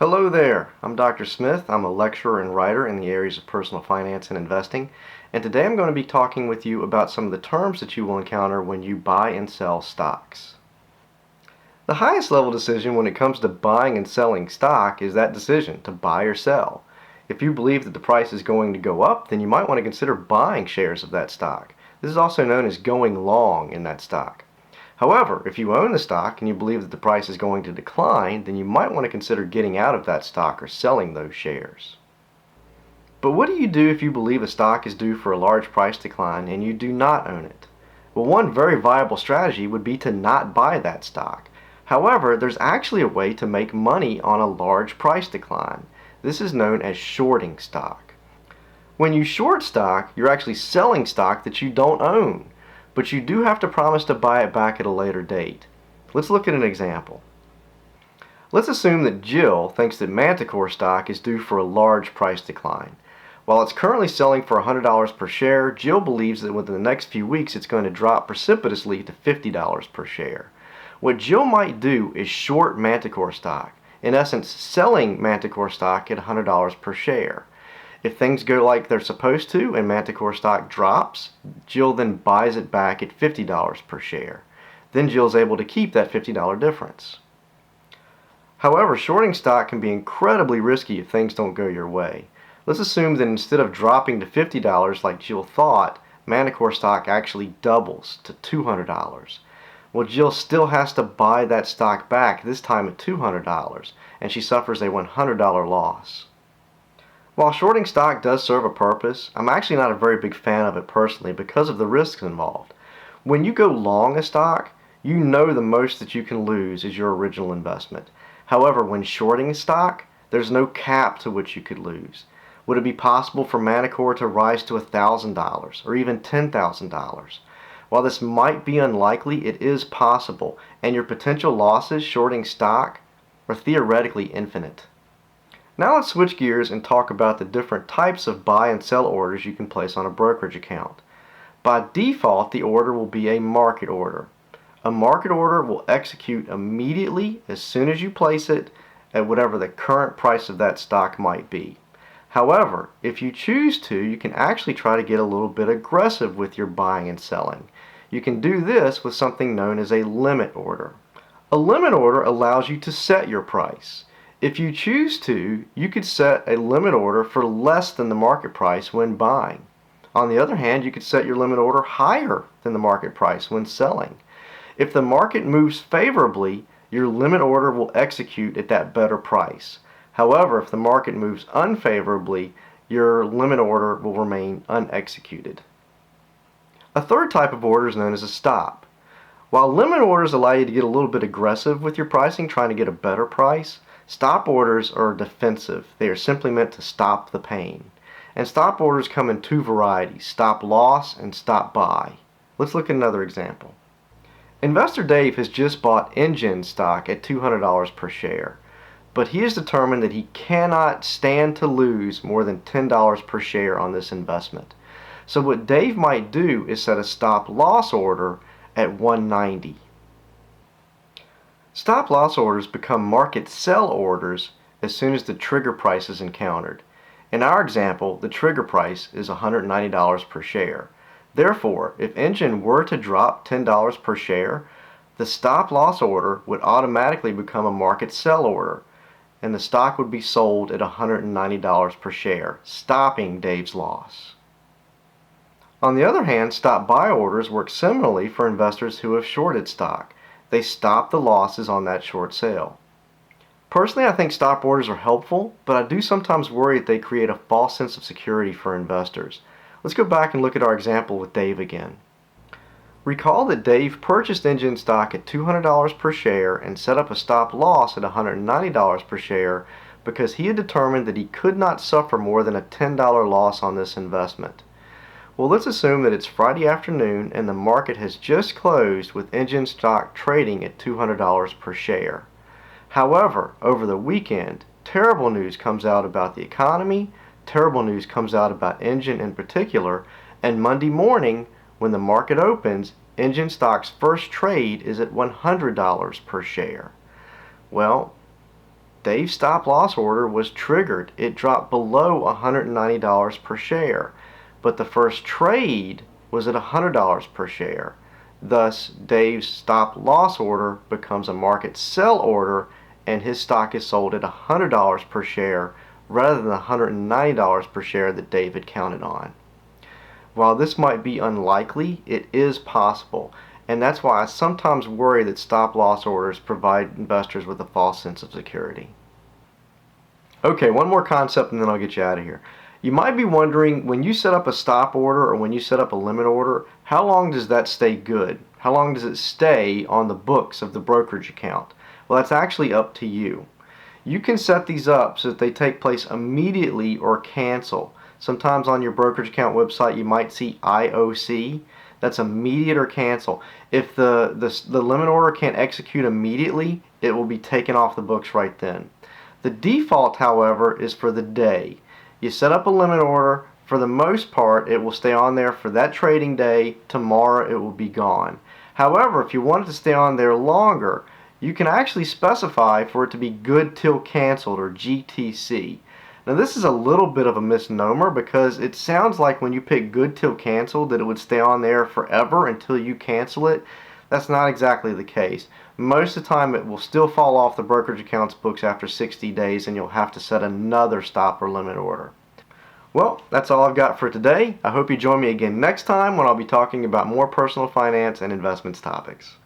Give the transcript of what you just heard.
Hello there, I'm Dr. Smith. I'm a lecturer and writer in the areas of personal finance and investing, and today I'm going to be talking with you about some of the terms that you will encounter when you buy and sell stocks. The highest level decision when it comes to buying and selling stock is that decision to buy or sell. If you believe that the price is going to go up, then you might want to consider buying shares of that stock. This is also known as going long in that stock. However, if you own the stock and you believe that the price is going to decline, then you might want to consider getting out of that stock or selling those shares. But what do you do if you believe a stock is due for a large price decline and you do not own it? Well, one very viable strategy would be to not buy that stock. However, there's actually a way to make money on a large price decline. This is known as shorting stock. When you short stock, you're actually selling stock that you don't own, but you do have to promise to buy it back at a later date. Let's look at an example. Let's assume that Jill thinks that Manticore stock is due for a large price decline. While it's currently selling for $100 per share, Jill believes that within the next few weeks it's going to drop precipitously to $50 per share. What Jill might do is short Manticore stock, in essence selling Manticore stock at $100 per share. If things go like they're supposed to and Manticore stock drops, Jill then buys it back at $50 per share. Then Jill's able to keep that $50 difference. However, shorting stock can be incredibly risky if things don't go your way. Let's assume that instead of dropping to $50 like Jill thought, Manticore stock actually doubles to $200. Well, Jill still has to buy that stock back, this time at $200, and she suffers a $100 loss. While shorting stock does serve a purpose, I'm actually not a very big fan of it personally because of the risks involved. When you go long a stock, you know the most that you can lose is your original investment. However, when shorting a stock, there's no cap to which you could lose. Would it be possible for Manticore to rise to $1,000 or even $10,000? While this might be unlikely, it is possible, and your potential losses shorting stock are theoretically infinite. Now let's switch gears and talk about the different types of buy and sell orders you can place on a brokerage account. By default, the order will be a market order. A market order will execute immediately as soon as you place it at whatever the current price of that stock might be. However, if you choose to, you can actually try to get a little bit aggressive with your buying and selling. You can do this with something known as a limit order. A limit order allows you to set your price. If you choose to, you could set a limit order for less than the market price when buying. On the other hand, you could set your limit order higher than the market price when selling. If the market moves favorably, your limit order will execute at that better price. However, if the market moves unfavorably, your limit order will remain unexecuted. A third type of order is known as a stop. While limit orders allow you to get a little bit aggressive with your pricing, trying to get a better price, stop orders are defensive. They are simply meant to stop the pain. And stop orders come in two varieties, stop loss and stop buy. Let's look at another example. Investor Dave has just bought Engine stock at $200 per share, but he has determined that he cannot stand to lose more than $10 per share on this investment. So what Dave might do is set a stop loss order at $190. Stop loss orders become market sell orders as soon as the trigger price is encountered. In our example, the trigger price is $190 per share. Therefore, if Engine were to drop $10 per share, the stop loss order would automatically become a market sell order, and the stock would be sold at $190 per share, stopping Dave's loss. On the other hand, stop buy orders work similarly for investors who have shorted stock. They stop the losses on that short sale. Personally, I think stop orders are helpful, but I do sometimes worry that they create a false sense of security for investors. Let's go back and look at our example with Dave again. Recall that Dave purchased Engine stock at $200 per share and set up a stop loss at $190 per share because he had determined that he could not suffer more than a $10 loss on this investment. Well, let's assume that it's Friday afternoon and the market has just closed with Engine stock trading at $200 per share. However, over the weekend, terrible news comes out about the economy, terrible news comes out about Engine in particular, and Monday morning, when the market opens, Engine stock's first trade is at $100 per share. Well, Dave's stop loss order was triggered. It dropped below $190 per share, but the first trade was at $100 per share. Thus, Dave's stop loss order becomes a market sell order, and his stock is sold at $100 per share rather than $190 per share that Dave had counted on. While this might be unlikely, it is possible, and that's why I sometimes worry that stop loss orders provide investors with a false sense of security. Okay, one more concept and then I'll get you out of here. You might be wondering, when you set up a stop order or when you set up a limit order, how long does that stay good? How long does it stay on the books of the brokerage account? Well, that's actually up to you. You can set these up so that they take place immediately or cancel. Sometimes on your brokerage account website you might see IOC. That's immediate or cancel. If the limit order can't execute immediately, it will be taken off the books right then. The default, however, is for the day. You set up a limit order. For the most part, it will stay on there for that trading day. Tomorrow it will be gone. However, if you want it to stay on there longer, you can actually specify for it to be good till canceled, or GTC. Now this is a little bit of a misnomer because it sounds like when you pick good till canceled that it would stay on there forever until you cancel it. That's not exactly the case. Most of the time it will still fall off the brokerage account's books after 60 days and you'll have to set another stop or limit order. Well, that's all I've got for today. I hope you join me again next time when I'll be talking about more personal finance and investments topics.